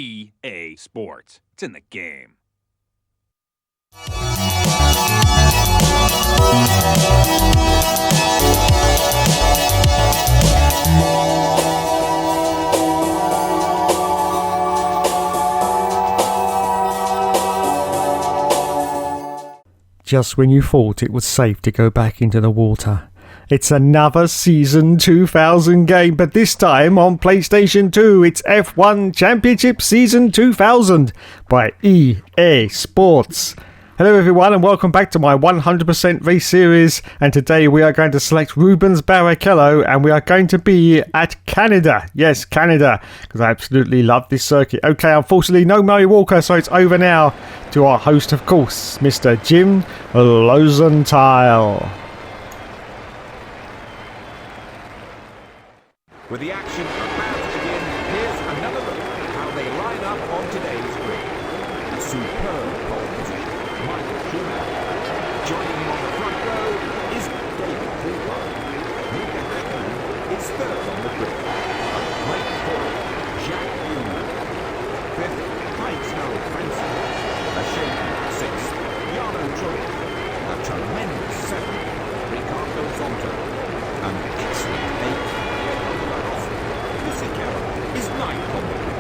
EA Sports. It's in the game. Just when you thought it was safe to go back into the water, it's another Season 2000 game, but this time on PlayStation 2. It's F1 Championship Season 2000 by EA Sports. Hello everyone and welcome back to my 100% race series, and today we are going to select Rubens Barrichello and we are going to be at Canada. Yes, Canada, because I absolutely love this circuit. Okay, unfortunately no Murray Walker, so it's over now to our host, of course, Mr. Jim Losenthal. With the action about to begin, here's another look at how they line up on today's grid. A superb pole position, Michael Schumacher. Joining him on the front row is David Coulthard. Mika Häkkinen is third on the grid. A great fourth, Jacques Villeneuve. Fifth, Heinz-Harald Frentzen. A shaky sixth, Jarno Trulli. A tremendous seventh, Ricardo Zonta. An excellent eighth, is ninth on the grid.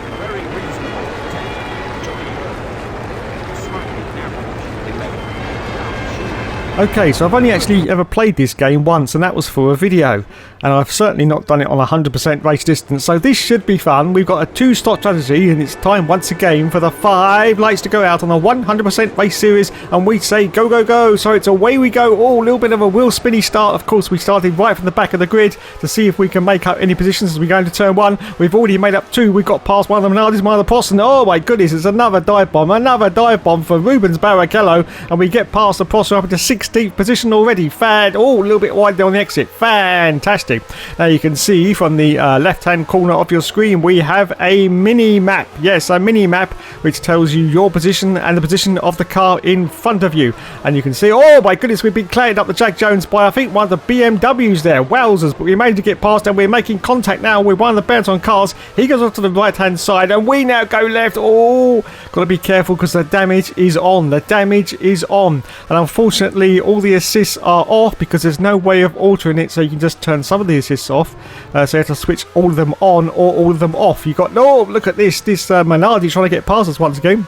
A very reasonable 10th, Johnny Herbert. Slightly average 11th. Okay, so I've only actually ever played this game once, and that was for a video, and I've certainly not done it on 100% race distance, so this should be fun. We've got a 2-slot strategy, and it's time once again for the 5 lights to go out on a 100% race series, and we say go, go, go. So it's away we go. Oh, a little bit of a wheel spinny start. Of course, we started right from the back of the grid to see if we can make up any positions as we go into turn 1. We've already made up 2. We've got past one of the Minardis, one of the Prost, and oh my goodness, it's another dive bomb for Rubens Barrichello, and we get past the Prost up into 16th position already. Oh, a little bit wide there on the exit. Fantastic. Now you can see from the left-hand corner of your screen we have a mini map. Yes, a mini map which tells you your position and the position of the car in front of you. And you can see, oh my goodness, we've been clattered up the Jack Jones by I think one of the BMWs there. Wowzers, but we managed to get past and we're making contact now with one of the bounce-on cars. He goes off to the right-hand side and we now go left. Oh, got to be careful because the damage is on. The damage is on. And unfortunately, all the assists are off because there's no way of altering it, so you can just turn some of the assists off. So you have to switch all of them on or all of them off. You got, no, look at this Minardi trying to get past us once again.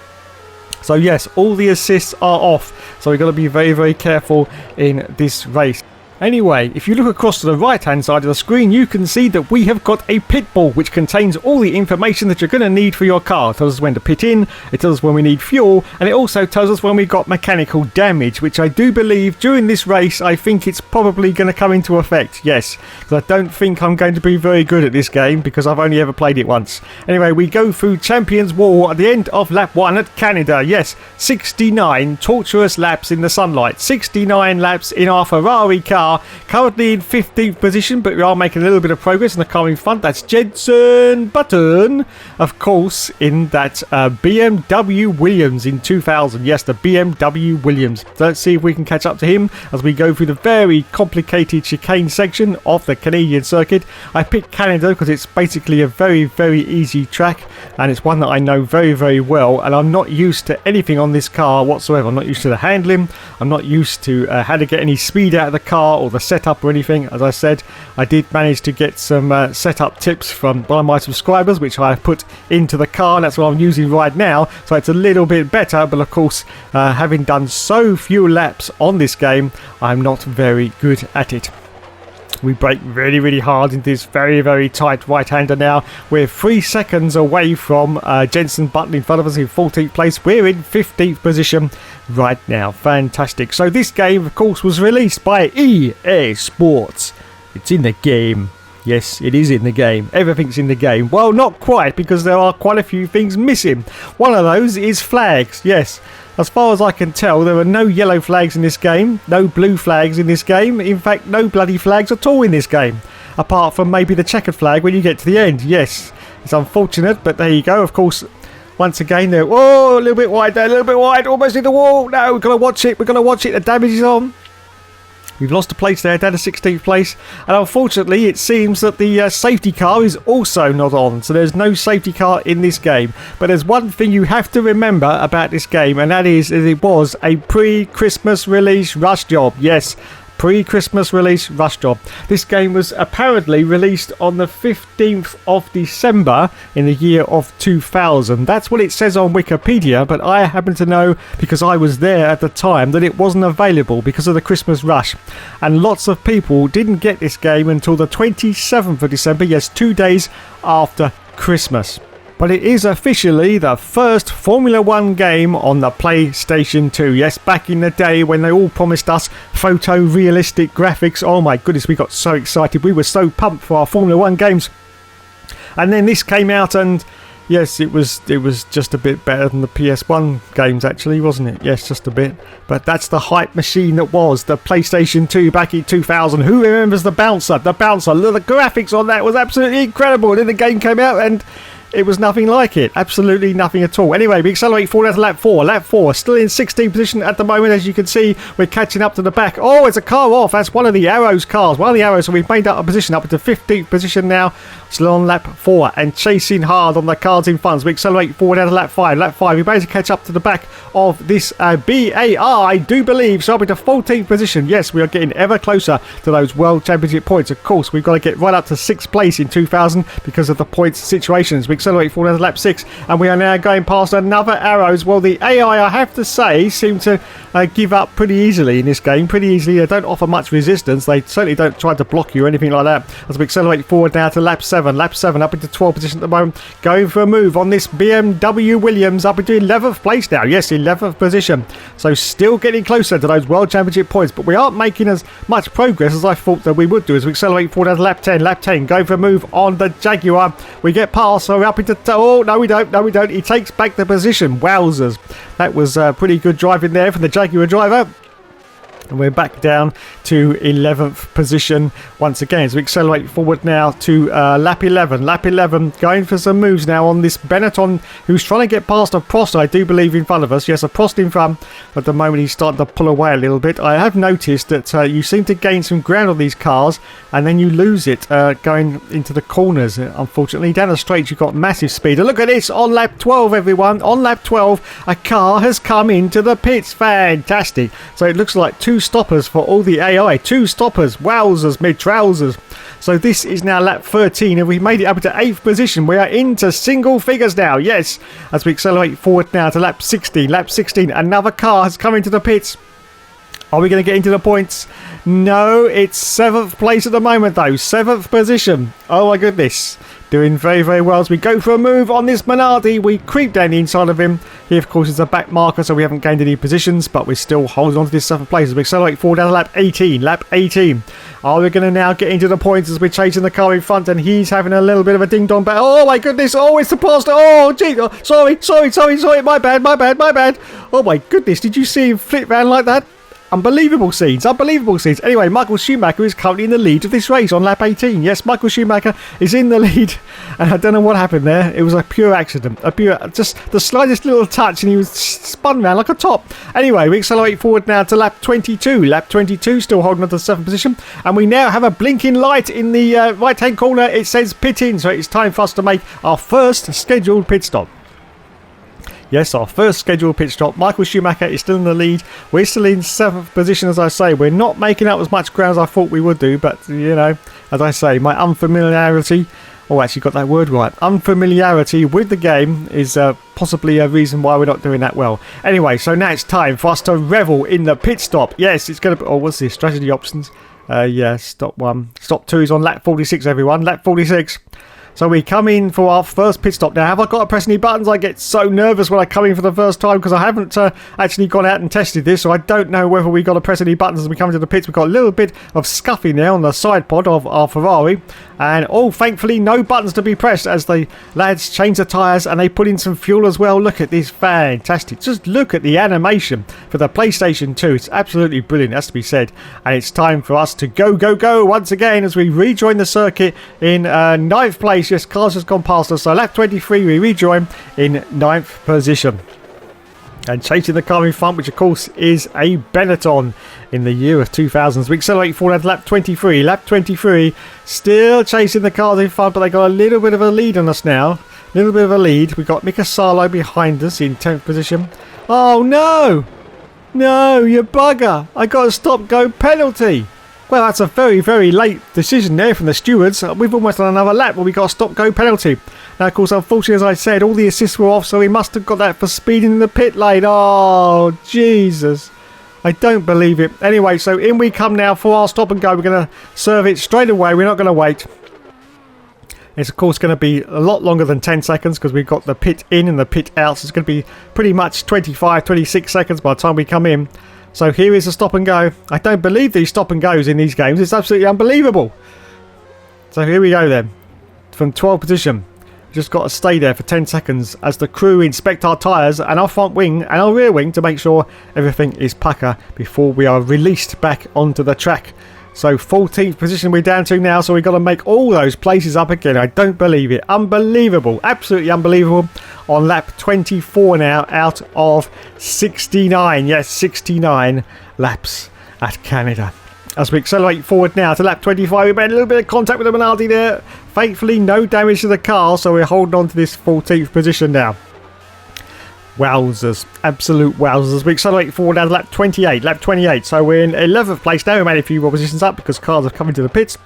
So yes, all the assists are off, so we've got to be very, very careful in this race. Anyway, if you look across to the right hand side of the screen, you can see that we have got a pit bull which contains all the information that you're going to need for your car. It tells us when to pit in, it tells us when we need fuel, and it also tells us when we got mechanical damage, which I do believe during this race I think it's probably going to come into effect. Yes, because I don't think I'm going to be very good at this game because I've only ever played it once. Anyway, we go through Champions Wall at the end of lap 1 at Canada. Yes, 69 torturous laps in the sunlight, 69 laps in our Ferrari car. Currently in 15th position, but we are making a little bit of progress in the car in front. That's Jenson Button, of course, in that BMW Williams in 2000. Yes, the BMW Williams. So let's see if we can catch up to him as we go through the very complicated chicane section of the Canadian circuit. I picked Canada because it's basically a very, very easy track, and it's one that I know very, very well, and I'm not used to anything on this car whatsoever. I'm not used to the handling. I'm not used to how to get any speed out of the car or the setup or anything. As I said, I did manage to get some setup tips from one of my subscribers, which I have put into the car, and that's what I'm using right now, so it's a little bit better. But of course, having done so few laps on this game, I'm not very good at it. We brake really, really hard into this very, very tight right-hander now. We're 3 seconds away from Jenson Button in front of us in 14th place. We're in 15th position right now. Fantastic. So this game, of course, was released by EA Sports. It's in the game. Yes, it is in the game. Everything's in the game. Well, not quite, because there are quite a few things missing. One of those is flags. Yes. As far as I can tell, there are no yellow flags in this game, no blue flags in this game, in fact no bloody flags at all in this game, apart from maybe the checkered flag when you get to the end. Yes, it's unfortunate, but there you go. Of course, once again, they're, whoa, a little bit wide there, a little bit wide, almost in the wall. No, we've got to watch it, the damage is on. We've lost a place there, down to 16th place. And unfortunately, it seems that the safety car is also not on. So there's no safety car in this game. But there's one thing you have to remember about this game, and that is that it was a pre-Christmas release rush job. Yes, pre-Christmas release rush job. This game was apparently released on the 15th of December in the year of 2000. That's what it says on Wikipedia, but I happen to know, because I was there at the time, that it wasn't available because of the Christmas rush. And lots of people didn't get this game until the 27th of December, yes, 2 days after Christmas. But it is officially the first Formula 1 game on the PlayStation 2. Yes, back in the day when they all promised us photorealistic graphics. Oh my goodness, we got so excited. We were so pumped for our Formula 1 games. And then this came out, and yes, it was just a bit better than the PS1 games, actually, wasn't it? Yes, just a bit. But that's the hype machine that was the PlayStation 2 back in 2000. Who remembers the bouncer? The bouncer. The graphics on that was absolutely incredible. And then the game came out and it was nothing like it. Absolutely nothing at all. Anyway, we accelerate forward out to lap 4. Lap 4, still in 16th position at the moment. As you can see, we're catching up to the back. Oh, it's a car off. That's one of the Arrows cars. One of the Arrows. So we've made up a position up to 15th position now. Still on lap 4 and chasing hard on the cars in front. So we accelerate forward out to lap 5. Lap 5, we managed to catch up to the back of this BAR, I do believe. So up into 14th position. Yes, we are getting ever closer to those World Championship points. Of course, we've got to get right up to 6th place in 2000 because of the points situations. We accelerate forward out to lap 6, and we are now going past another Arrows. Well, the AI, I have to say, seem to give up pretty easily in this game. Pretty easily. They don't offer much resistance. They certainly don't try to block you or anything like that. As we accelerate forward now to lap 7. Lap 7 up into 12th position at the moment. Going for a move on this BMW Williams up into 11th place now. Yes, 11th position. So still getting closer to those World Championship points, but we aren't making as much progress as I thought that we would do as we accelerate forward to lap 10. Lap 10, going for a move on the Jaguar. We get past, so we're up into... Oh, no, we don't. No, we don't. He takes back the position. Wowzers. That was pretty good driving there from the Jaguar driver. And we're back down to 11th position once again. So we accelerate forward now to lap 11. Lap 11, going for some moves now on this Benetton, who's trying to get past a Prost, I do believe, in front of us. Yes, a Prost in front. At the moment, he's starting to pull away a little bit. I have noticed that you seem to gain some ground on these cars, and then you lose it going into the corners, unfortunately. Down the straight, you've got massive speed. And look at this, on lap 12, everyone. On lap 12, a car has come into the pits. Fantastic. So it looks like 2 stoppers for all the AI. 2 stoppers. Wowzers, mid-trousers. So this is now lap 13, and we've made it up to 8th position. We are into single figures now. Yes, as we accelerate forward now to lap 16. Lap 16, another car has come into the pits. Are we going to get into the points? No, it's 7th place at the moment, though. 7th position. Oh, my goodness. Doing very, very well as we go for a move on this Minardi. We creep down the inside of him. He, of course, is a back marker, so we haven't gained any positions, but we're still holding on to this 7th place as we accelerate forward down to lap 18. Lap 18. Are we going to now get into the points as we're chasing the car in front, and he's having a little bit of a ding-dong battle. Oh, my goodness. Oh, it's the pastor. Oh, gee. Oh, sorry. My bad. Oh, my goodness. Did you see him flip round like that? Unbelievable scenes. Anyway, Michael Schumacher is currently in the lead of this race on lap 18. Yes, Michael Schumacher is in the lead. And I don't know what happened there. It was a pure accident. Just the slightest little touch, and he was spun round like a top. Anyway, we accelerate forward now to lap 22. Lap 22, still holding on to the 7th position. And we now have a blinking light in the right-hand corner. It says pit in, so it's time for us to make our first scheduled pit stop. Yes, our first scheduled pit stop. Michael Schumacher is still in the lead. We're still in 7th position, as I say. We're not making up as much ground as I thought we would do, but, you know, as I say, my unfamiliarity... Oh, actually got that word right. Unfamiliarity with the game is possibly a reason why we're not doing that well. Anyway, so now it's time for us to revel in the pit stop. Yes, it's going to be... Oh, what's this? Strategy options. Yeah, stop 1. Stop 2 is on lap 46, everyone. Lap 46. So we come in for our first pit stop. Now, have I got to press any buttons? I get so nervous when I come in for the first time because I haven't actually gone out and tested this, so I don't know whether we got to press any buttons as we come into the pits. We've got a little bit of scuffing there on the side pod of our Ferrari, and thankfully no buttons to be pressed as the lads change the tyres and they put in some fuel as well. Look at this, fantastic. Just look at the animation for the PlayStation 2. It's absolutely brilliant, has to be said. And it's time for us to go once again as we rejoin the circuit in 9th place. Yes, cars has gone past us. So lap 23, we rejoin in 9th position. And chasing the car in front, which of course is a Benetton in the year of 2000. We accelerate forward at lap 23. Lap 23, still chasing the cars in front, but they got a little bit of a lead on us now. A little bit of a lead. We've got Mika Salo behind us in 10th position. Oh no! No, you bugger! I got a stop-go penalty! Well, that's a very, very late decision there from the stewards. We've almost done another lap where we got a stop-go penalty. Now, of course, unfortunately, as I said, all the assists were off, so he must have got that for speeding in the pit lane. Oh, Jesus. I don't believe it. Anyway, so in we come now for our stop and go. We're going to serve it straight away. We're not going to wait. It's, of course, going to be a lot longer than 10 seconds because we've got the pit in and the pit out. So it's going to be pretty much 25, 26 seconds by the time we come in. So here is a stop and go. I don't believe these stop and goes in these games. It's absolutely unbelievable. So here we go then. From 12th position. Just got to stay there for 10 seconds as the crew inspect our tyres and our front wing and our rear wing to make sure everything is pucker before we are released back onto the track. So 14th position we're down to now, so we've got to make all those places up again. I don't believe it. Unbelievable. Absolutely unbelievable. On lap 24 now out of 69. Yes, 69 laps at Canada. As we accelerate forward now to lap 25, we made a little bit of contact with the Minardi there. Thankfully, no damage to the car, so we're holding on to this 14th position now. Wowzers. Absolute wowzers. We accelerate forward down to lap 28. Lap 28. So we're in 11th place now. We made a few more positions up because cars have come into the pits.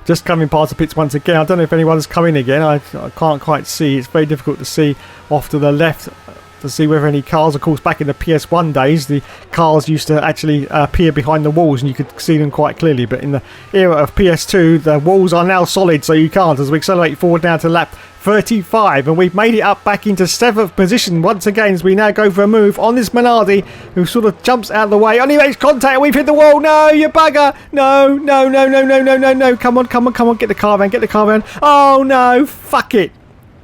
Just coming past the pits once again. I don't know if anyone's coming again. I can't quite see. It's very difficult to see off to the left to see whether any cars. Of course, back in the PS1 days, the cars used to actually appear behind the walls and you could see them quite clearly. But in the era of PS2, the walls are now solid, so you can't. As we accelerate forward now to lap 35, and we've made it up back into 7th position once again as we now go for a move on this Minardi, who sort of jumps out of the way. Only makes contact, we've hit the wall. No, you bugger. No. Come on, get the car around. Oh no, fuck it.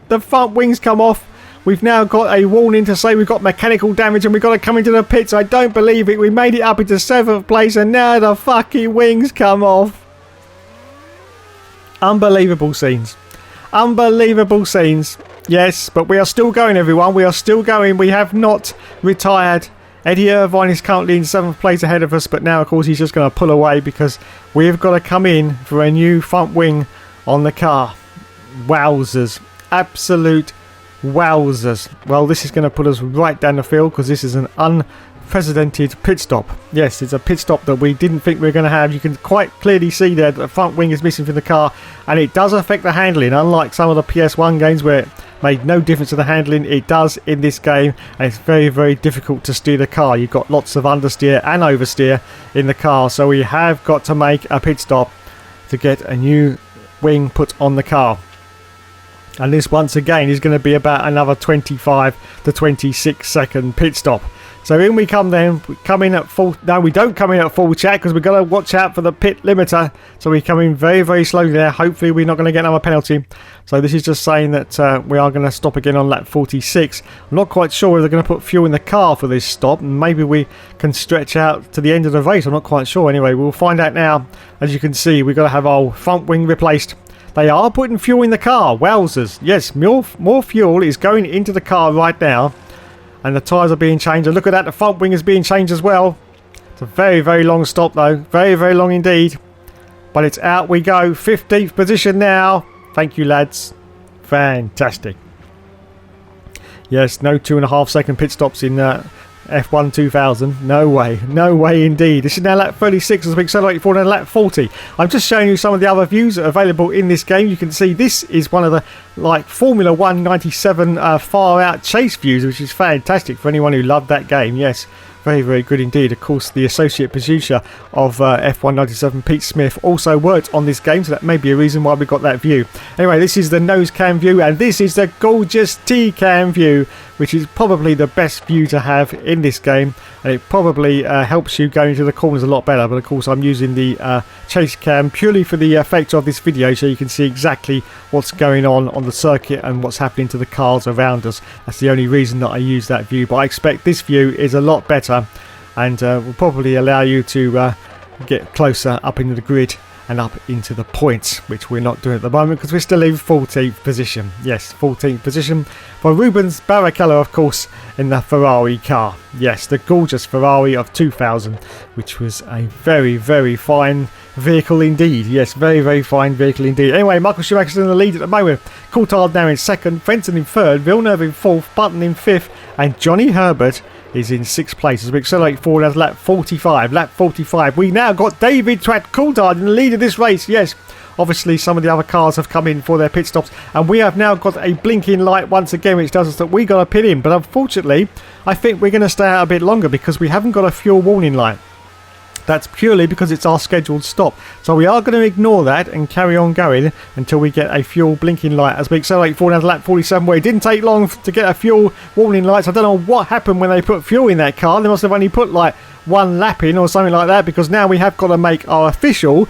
The front wings come off. We've now got a warning to say we've got mechanical damage and we've got to come into the pits. I don't believe it. We made it up into 7th place and now the fucking wings come off. Unbelievable scenes. Unbelievable scenes. Yes, but we are still going, everyone. We are still going. We have not retired. Eddie Irvine is currently in 7th place ahead of us, but now, of course, he's just going to pull away because we've got to come in for a new front wing on the car. Wowzers. Absolute wowzers. Well, this is going to put us right down the field because this is an unprecedented pit stop. Yes, it's a pit stop that we didn't think we were going to have. You can quite clearly see there that the front wing is missing from the car, and it does affect the handling. Unlike some of the PS1 games where it made no difference to the handling, it does in this game, and it's very, very difficult to steer the car. You've got lots of understeer and oversteer in the car, so we have got to make a pit stop to get a new wing put on the car. And this once again is going to be about another 25 to 26 second pit stop. So in we come then. We come in at full. No, we don't come in at full chat because we've got to watch out for the pit limiter. So we come in very, very slowly there. Hopefully we're not going to get another penalty. So this is just saying that we are going to stop again on lap 46. I'm not quite sure if they're going to put fuel in the car for this stop. Maybe we can stretch out to the end of the race. I'm not quite sure. Anyway, we'll find out now. As you can see, we've got to have our front wing replaced. They are putting fuel in the car. Wowzers. Yes, more fuel is going into the car right now. And the tyres are being changed. And look at that, the front wing is being changed as well. It's a very, very long stop though. Very, very long indeed. But it's out we go. 15th position now. Thank you, lads. Fantastic. Yes, no 2.5 second pit stops in F1 2000. No way indeed. This is now lap 36 as we accelerate forward to lap 40. I'm just showing you some of the other views that are available in this game. You can see this is one of the Formula 1 97 far out chase views, which is fantastic for anyone who loved that game. Yes, very, very good indeed. Of course, the associate producer of F1 97, Pete Smith, also worked on this game, so that may be a reason why we got that view. Anyway, this is the nose cam view, and this is the gorgeous T-cam view, which is probably the best view to have in this game, and it probably helps you go into the corners a lot better. But of course, I'm using the chase cam purely for the effect of this video, so you can see exactly what's going on the circuit and what's happening to the cars around us. That's the only reason that I use that view, but I expect this view is a lot better and will probably allow you to get closer up into the grid and up into the points, which we're not doing at the moment because we're still in 14th position. Yes, 14th position for Rubens Barrichello, of course, in the Ferrari car. Yes, the gorgeous Ferrari of 2000, which was a very, very fine vehicle indeed. Yes, very, very fine vehicle indeed. Anyway, Michael Schumacher's in the lead at the moment. Coulthard now in second, Fenton in third, Villeneuve in fourth, Button in fifth, and Johnny Herbert is in sixth place as we accelerate forward as lap 45. Lap 45. We now got David Coulthard in the lead of this race. Yes, obviously some of the other cars have come in for their pit stops, and we have now got a blinking light once again, which tells us that we got to pit in. But unfortunately, I think we're going to stay out a bit longer because we haven't got a fuel warning light. That's purely because it's our scheduled stop. So we are going to ignore that and carry on going until we get a fuel blinking light as we accelerate forward down to lap 47, where it didn't take long to get a fuel warning light. So I don't know what happened when they put fuel in that car. They must have only put like one lap in or something like that, because now we have got to make our official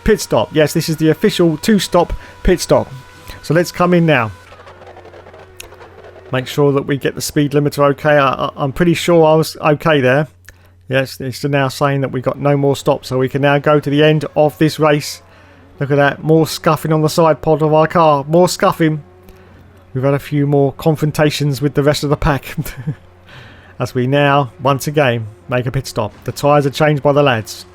pit stop. Yes, this is the official 2-stop pit stop. So let's come in now. Make sure that we get the speed limiter okay. I'm pretty sure I was okay there. Yes, it's now saying that we've got no more stops, so we can now go to the end of this race. Look at that, more scuffing on the side pod of our car, more scuffing. We've had a few more confrontations with the rest of the pack. As we now, once again, make a pit stop. The tyres are changed by the lads.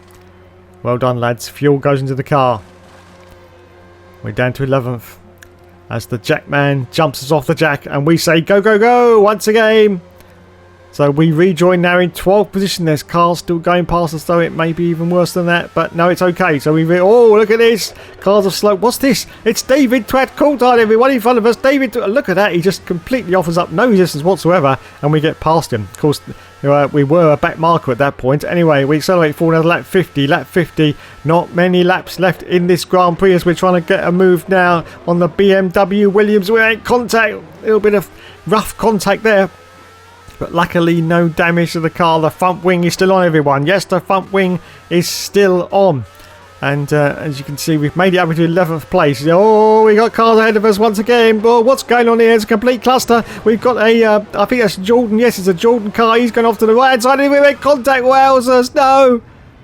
Well done, lads. Fuel goes into the car. We're down to 11th. As the Jackman jumps us off the jack, and we say go, go, go once again. So we rejoin now in 12th position. There's cars still going past us, though it may be even worse than that. But no, it's okay. So oh, look at this. Cars are slow. What's this? It's David Coulthard, everyone in front of us. David, look at that. He just completely offers up no resistance whatsoever. And we get past him. Of course, we were a back marker at that point. Anyway, we accelerate forward to lap 50. Lap 50. Not many laps left in this Grand Prix as we're trying to get a move now on the BMW Williams. We're in contact. A little bit of rough contact there. But luckily, no damage to the car. The front wing is still on, everyone. Yes, the front wing is still on. And as you can see, we've made it up into 11th place. Oh, we got cars ahead of us once again. Oh, what's going on here? It's a complete cluster. We've got a, I think that's Jordan. Yes, it's a Jordan car. He's going off to the right-hand side. We make contact. Wowzers. No.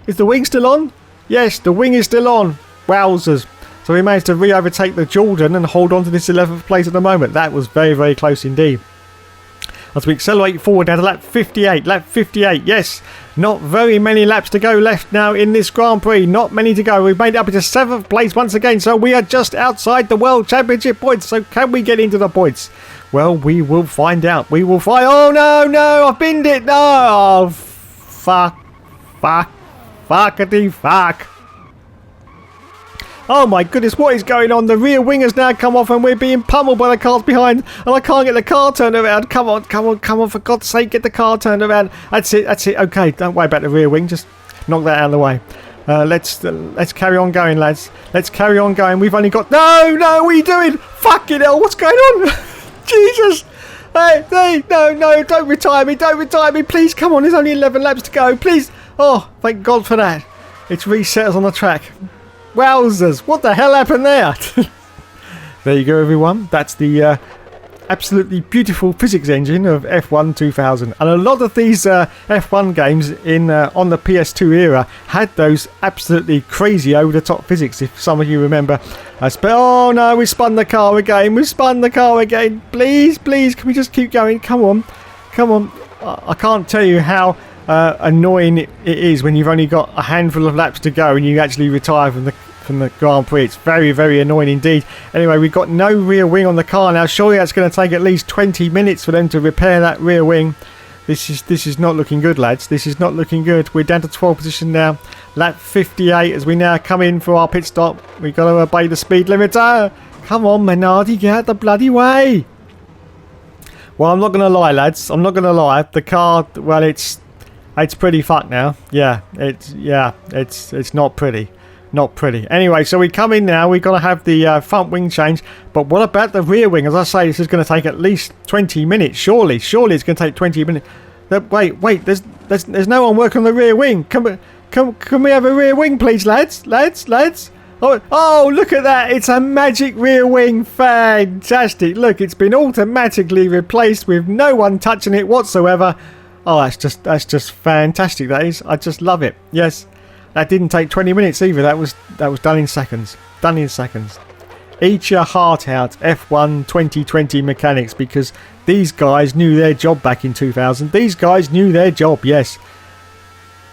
Is the wing still on? Yes, the wing is still on. Wowzers. So we managed to re-overtake the Jordan and hold on to this 11th place at the moment. That was very, very close indeed. As we accelerate forward down to lap 58. Lap 58, yes. Not very many laps to go left now in this Grand Prix. Not many to go. We've made it up into 7th place once again. So we are just outside the World Championship points. So can we get into the points? Well, we will find out. We will find... Oh, no, no. I've binned it. No. Oh, fuck. Fuckity fuck. Oh my goodness, what is going on? The rear wing has now come off and we're being pummeled by the cars behind, and I can't get the car turned around. Come on, for God's sake, get the car turned around. That's it. Okay, don't worry about the rear wing, just knock that out of the way. Let's carry on going, lads. Let's carry on going. We've only got... No, what are you doing? Fucking hell, what's going on? Jesus. Hey, no, don't retire me, please, come on, there's only 11 laps to go, please. Oh, thank God for that. It's reset us on the track. Wowzers, what the hell happened there? There you go, everyone. That's the absolutely beautiful physics engine of F1 2000. And a lot of these F1 games in on the PS2 era had those absolutely crazy over-the-top physics, if some of you remember. Oh no, we spun the car again. Please, can we just keep going? Come on. I can't tell you how annoying it is when you've only got a handful of laps to go and you actually retire from the Grand Prix. It's very, very annoying indeed. Anyway, we've got no rear wing on the car now. Surely that's going to take at least 20 minutes for them to repair that rear wing. This is not looking good, lads. This is not looking good. We're down to 12th position now. Lap 58 as we now come in for our pit stop. We've got to obey the speed limiter. Come on, Minardi, get out the bloody way. Well, I'm not going to lie, lads. The car, well, it's pretty fucked now. It's not pretty. Not pretty. Anyway, so we come in now. We've got to have the front wing change. But what about the rear wing? As I say, this is going to take at least 20 minutes. Surely it's going to take 20 minutes. Wait. There's no one working on the rear wing. Can we have a rear wing, please, lads? Oh, look at that. It's a magic rear wing. Fantastic. Look, it's been automatically replaced with no one touching it whatsoever. Oh, that's just fantastic, that is. I just love it. Yes. That didn't take 20 minutes either. That was done in seconds. Done in seconds. Eat your heart out, F1 2020 mechanics, because these guys knew their job back in 2000. These guys knew their job, yes.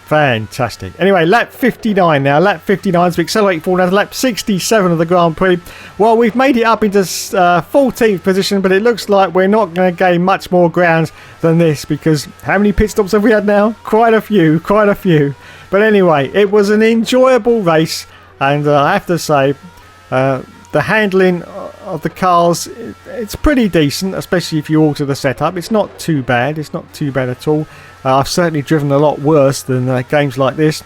Fantastic. Anyway, lap 59 now. Lap 59 as we accelerate forward now to lap 67 of the Grand Prix. Well, we've made it up into 14th position, but it looks like we're not going to gain much more ground than this, because how many pit stops have we had now? Quite a few, quite a few. But anyway, it was an enjoyable race, and I have to say, the handling of the cars, it's pretty decent, especially if you alter the setup. It's not too bad. It's not too bad at all. I've certainly driven a lot worse than games like this.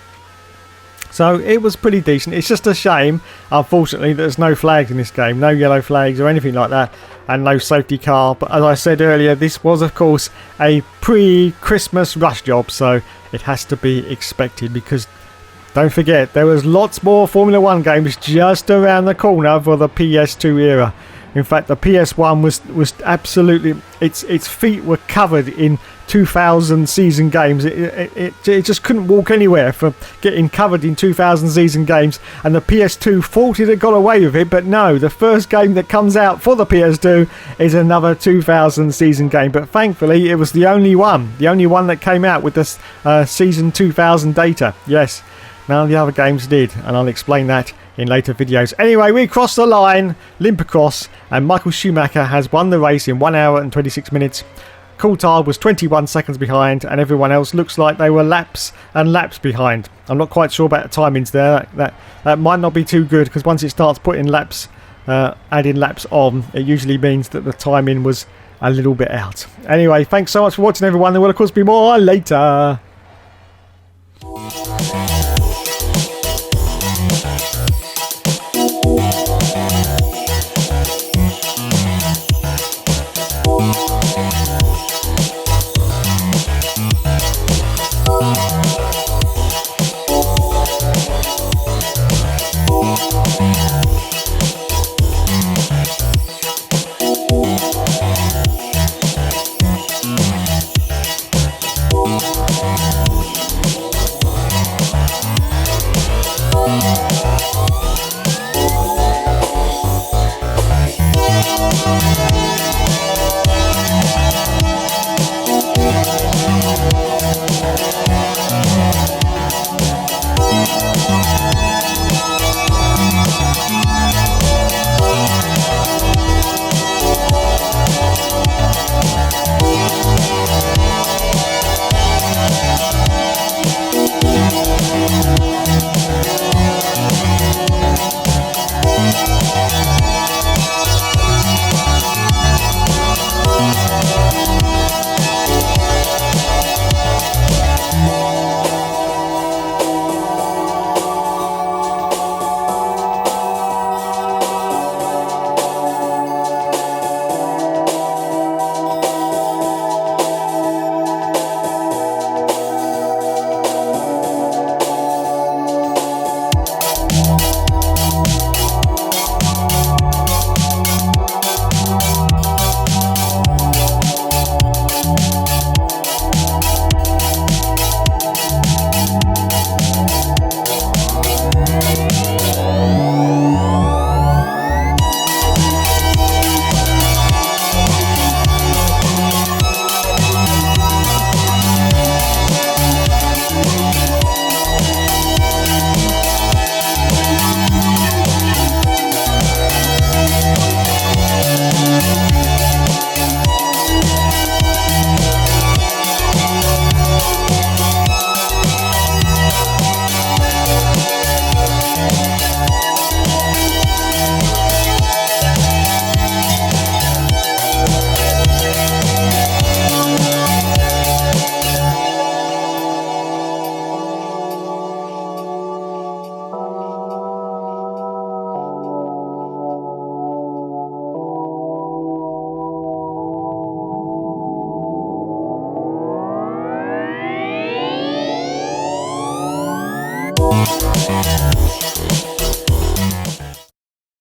So it was pretty decent. It's just a shame, unfortunately, that there's no flags in this game. No yellow flags or anything like that. And no safety car. But as I said earlier, this was, of course, a pre-Christmas rush job. So it has to be expected, because don't forget, there was lots more Formula 1 games just around the corner for the PS2 era. In fact, the PS1 was absolutely... Its feet were covered in 2000 season games. It just couldn't walk anywhere for getting covered in 2000 season games. And the PS2 thought it had got away with it, but no. The first game that comes out for the PS2 is another 2000 season game. But thankfully, it was the only one. The only one that came out with this season 2000 data. Yes. None of the other games did, and I'll explain that in later videos. Anyway, we crossed the line, limp across, and Michael Schumacher has won the race in 1 hour and 26 minutes. Coulthard was 21 seconds behind, and everyone else looks like they were laps and laps behind. I'm not quite sure about the timings there. That might not be too good, because once it starts putting laps, adding laps on, it usually means that the timing was a little bit out. Anyway, thanks so much for watching, everyone. There will, of course, be more later. We'll be right back.